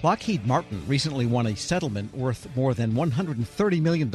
Lockheed Martin recently won a settlement worth more than $130 million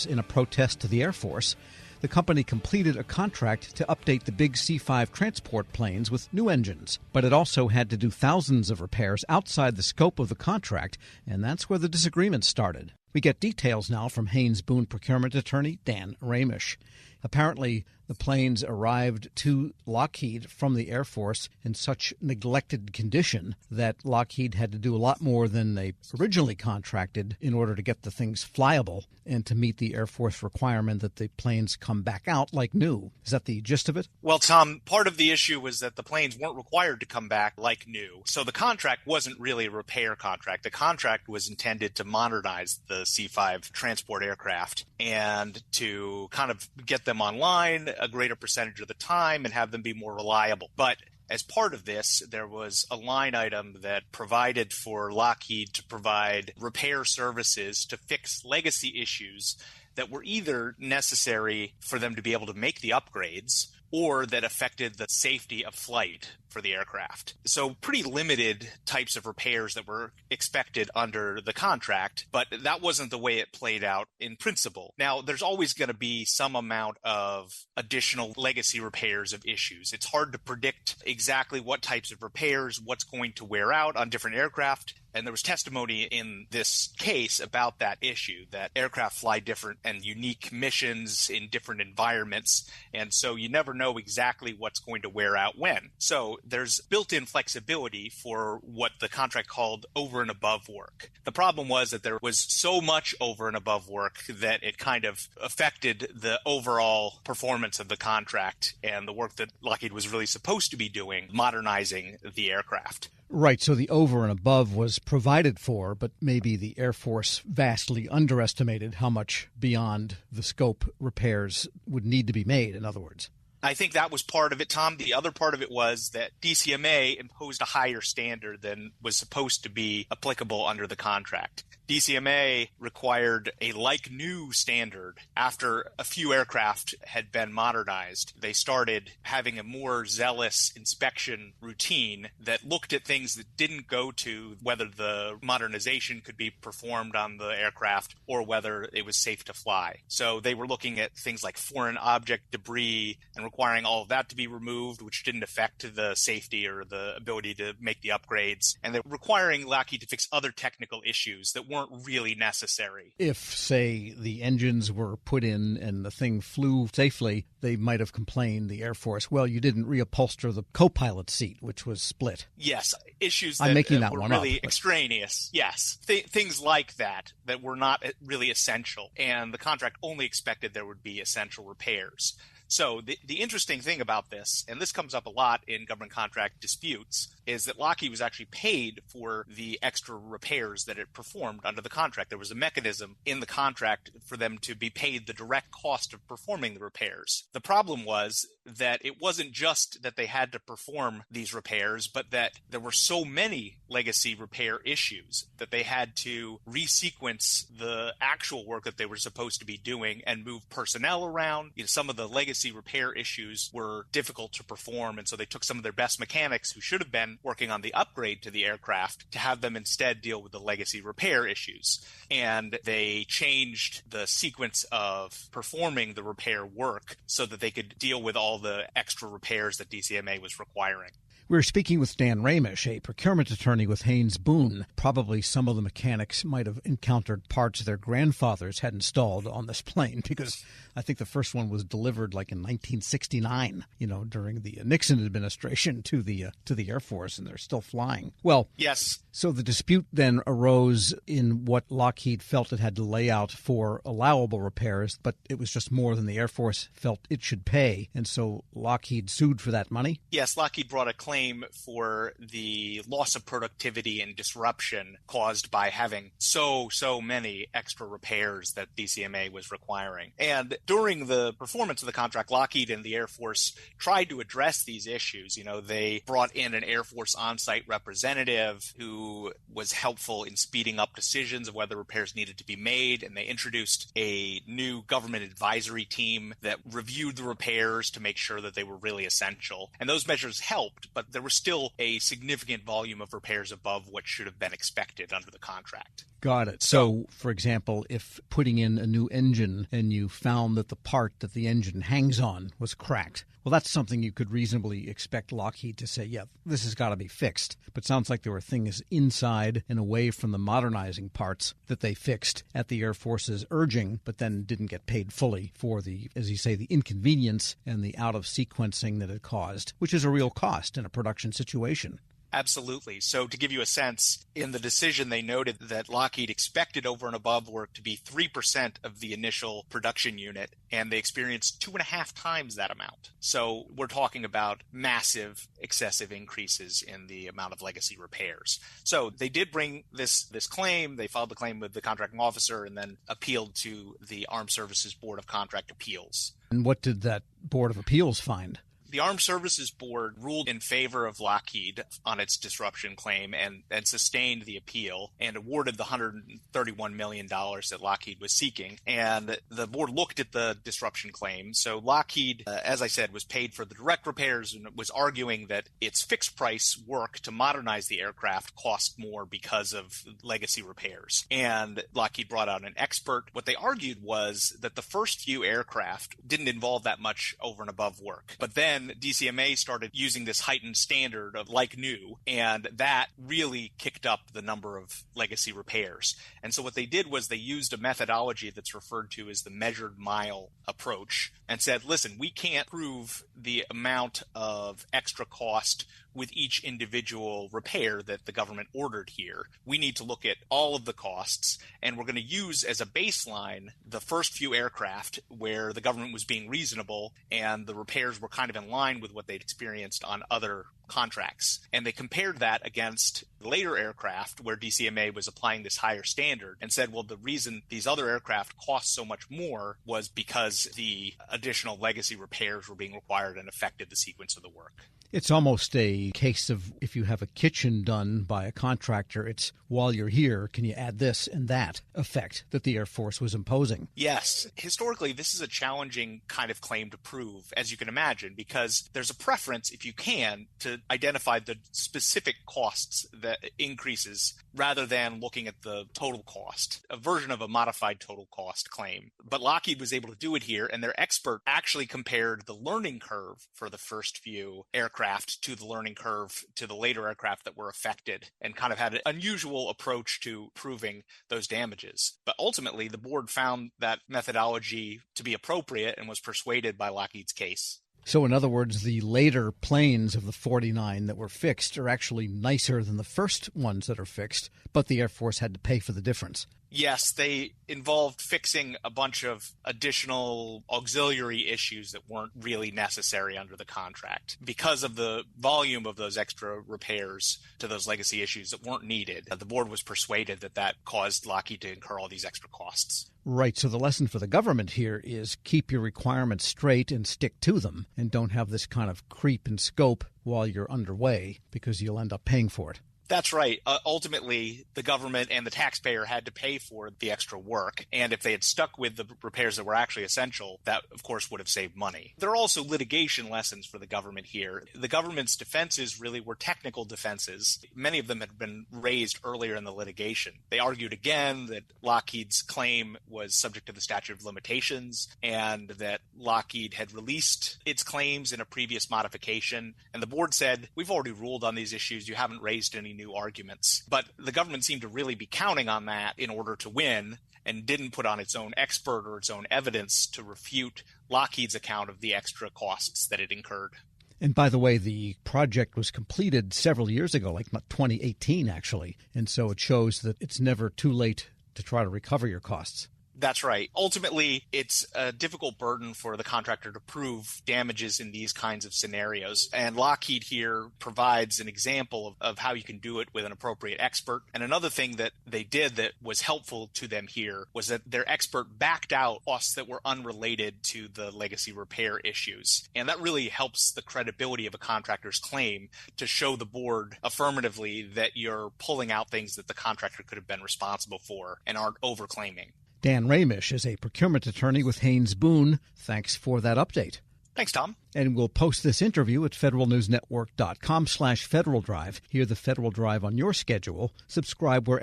in a protest to the Air Force. The company completed a contract to update the big C-5 transport planes with new engines, but it also had to do thousands of repairs outside the scope of the contract, and that's where the disagreement started. We get details now from Haynes Boone procurement attorney Dan Ramish. Apparently, the planes arrived to Lockheed from the Air Force in such neglected condition that Lockheed had to do a lot more than they originally contracted in order to get the things flyable and to meet the Air Force requirement that the planes come back out like new. Is that the gist of it? Well, Tom, part of the issue was that the planes weren't required to come back like new. So the contract wasn't really a repair contract. The contract was intended to modernize the C-5 transport aircraft and to kind of get them online a greater percentage of the time and have them be more reliable. But as part of this, there was a line item that provided for Lockheed to provide repair services to fix legacy issues that were either necessary for them to be able to make the upgrades or that affected the safety of flight for the aircraft. So pretty limited types of repairs that were expected under the contract, but that wasn't the way it played out in principle. Now, there's always going to be some amount of additional legacy repairs of issues. It's hard to predict exactly what types of repairs, what's going to wear out on different aircraft. And there was testimony in this case about that issue, that aircraft fly different and unique missions in different environments. And so you never know exactly what's going to wear out when. So there's built-in flexibility for what the contract called over and above work. The problem was that there was so much over and above work that it kind of affected the overall performance of the contract and the work that Lockheed was really supposed to be doing, modernizing the aircraft. Right, so the over and above was provided for, but maybe the Air Force vastly underestimated how much beyond the scope repairs would need to be made, in other words. I think that was part of it, Tom. The other part of it was that DCMA imposed a higher standard than was supposed to be applicable under the contract. DCMA required a like-new standard. After a few aircraft had been modernized, they started having a more zealous inspection routine that looked at things that didn't go to whether the modernization could be performed on the aircraft or whether it was safe to fly. So they were looking at things like foreign object debris and requiring all of that to be removed, which didn't affect the safety or the ability to make the upgrades. And they're requiring Lockheed to fix other technical issues that weren't really necessary. If, say, the engines were put in and the thing flew safely, they might have complained, the Air Force, well, you didn't reupholster the co-pilot seat, which was split. Yes, issues I'm making that were one really up, extraneous. Yes, things like that were not really essential. And the contract only expected there would be essential repairs. So the interesting thing about this, and this comes up a lot in government contract disputes, is that Lockheed was actually paid for the extra repairs that it performed under the contract. There was a mechanism in the contract for them to be paid the direct cost of performing the repairs. The problem was that it wasn't just that they had to perform these repairs, but that there were so many legacy repair issues that they had to resequence the actual work that they were supposed to be doing and move personnel around. Some of the legacy repair issues were difficult to perform, and so they took some of their best mechanics who should have been working on the upgrade to the aircraft to have them instead deal with the legacy repair issues. And they changed the sequence of performing the repair work so that they could deal with all the extra repairs that DCMA was requiring. We're speaking with Dan Ramish, a procurement attorney with Haynes Boone. Probably some of the mechanics might have encountered parts their grandfathers had installed on this plane, because I think the first one was delivered like in 1969, during the Nixon administration to the Air Force, and they're still flying. Well, yes. So the dispute then arose in what Lockheed felt it had to lay out for allowable repairs, but it was just more than the Air Force felt it should pay, and so Lockheed sued for that money? Yes, Lockheed brought a claim for the loss of productivity and disruption caused by having so many extra repairs that DCMA was requiring. And during the performance of the contract, Lockheed and the Air Force tried to address these issues. They brought in an Air Force on-site representative who was helpful in speeding up decisions of whether repairs needed to be made, and they introduced a new government advisory team that reviewed the repairs to make sure that they were really essential. And those measures helped, but but there was still a significant volume of repairs above what should have been expected under the contract. Got it. So, for example, if putting in a new engine and you found that the part that the engine hangs on was cracked, well, that's something you could reasonably expect Lockheed to say, yeah, this has got to be fixed. But it sounds like there were things inside and away from the modernizing parts that they fixed at the Air Force's urging, but then didn't get paid fully for the, as you say, the inconvenience and the out-of-sequencing that it caused, which is a real cost in a production situation. Absolutely. So to give you a sense, in the decision, they noted that Lockheed expected over and above work to be 3% of the initial production unit, and they experienced 2.5 times that amount. So we're talking about massive, excessive increases in the amount of legacy repairs. So they did bring this claim. They filed the claim with the contracting officer and then appealed to the Armed Services Board of Contract Appeals. And what did that Board of Appeals find? The Armed Services Board ruled in favor of Lockheed on its disruption claim and sustained the appeal and awarded the $131 million that Lockheed was seeking. And the board looked at the disruption claim. So Lockheed, as I said, was paid for the direct repairs and was arguing that its fixed price work to modernize the aircraft cost more because of legacy repairs. And Lockheed brought out an expert. What they argued was that the first few aircraft didn't involve that much over and above work. But then DCMA started using this heightened standard of like new, and that really kicked up the number of legacy repairs. And so what they did was they used a methodology that's referred to as the measured mile approach and said, listen, we can't prove the amount of extra cost with each individual repair that the government ordered here. We need to look at all of the costs, and we're going to use as a baseline the first few aircraft where the government was being reasonable and the repairs were kind of in line with what they'd experienced on other contracts. And they compared that against later aircraft where DCMA was applying this higher standard and said, well, the reason these other aircraft cost so much more was because the additional legacy repairs were being required and affected the sequence of the work. It's almost a case of if you have a kitchen done by a contractor, it's while you're here, can you add this and that effect that the Air Force was imposing? Yes. Historically, this is a challenging kind of claim to prove, as you can imagine, because there's a preference, if you can, to identify the specific costs that increases rather than looking at the total cost, a version of a modified total cost claim. But Lockheed was able to do it here, and their expert actually compared the learning curve for the first few aircraft to the learning curve to the later aircraft that were affected and kind of had an unusual approach to proving those damages. But ultimately, the board found that methodology to be appropriate and was persuaded by Lockheed's case. So in other words, the later planes of the 49 that were fixed are actually nicer than the first ones that are fixed, but the Air Force had to pay for the difference. Yes, they involved fixing a bunch of additional auxiliary issues that weren't really necessary under the contract. Because of the volume of those extra repairs to those legacy issues that weren't needed, the board was persuaded that that caused Lockheed to incur all these extra costs. Right, so the lesson for the government here is keep your requirements straight and stick to them, and don't have this kind of creep in scope while you're underway, because you'll end up paying for it. That's right. Ultimately, the government and the taxpayer had to pay for the extra work. And if they had stuck with the repairs that were actually essential, that, of course, would have saved money. There are also litigation lessons for the government here. The government's defenses really were technical defenses. Many of them had been raised earlier in the litigation. They argued again that Lockheed's claim was subject to the statute of limitations and that Lockheed had released its claims in a previous modification. And the board said, we've already ruled on these issues. You haven't raised any new arguments. But the government seemed to really be counting on that in order to win and didn't put on its own expert or its own evidence to refute Lockheed's account of the extra costs that it incurred. And by the way, the project was completed several years ago, like 2018 actually. And so it shows that it's never too late to try to recover your costs. That's right. Ultimately, it's a difficult burden for the contractor to prove damages in these kinds of scenarios. And Lockheed here provides an example of how you can do it with an appropriate expert. And another thing that they did that was helpful to them here was that their expert backed out costs that were unrelated to the legacy repair issues. And that really helps the credibility of a contractor's claim to show the board affirmatively that you're pulling out things that the contractor could have been responsible for and aren't overclaiming. Dan Ramish is a procurement attorney with Haynes Boone. Thanks for that update. Thanks, Tom. And we'll post this interview at federalnewsnetwork.com/Federal Drive. Hear the Federal Drive on your schedule. Subscribe wherever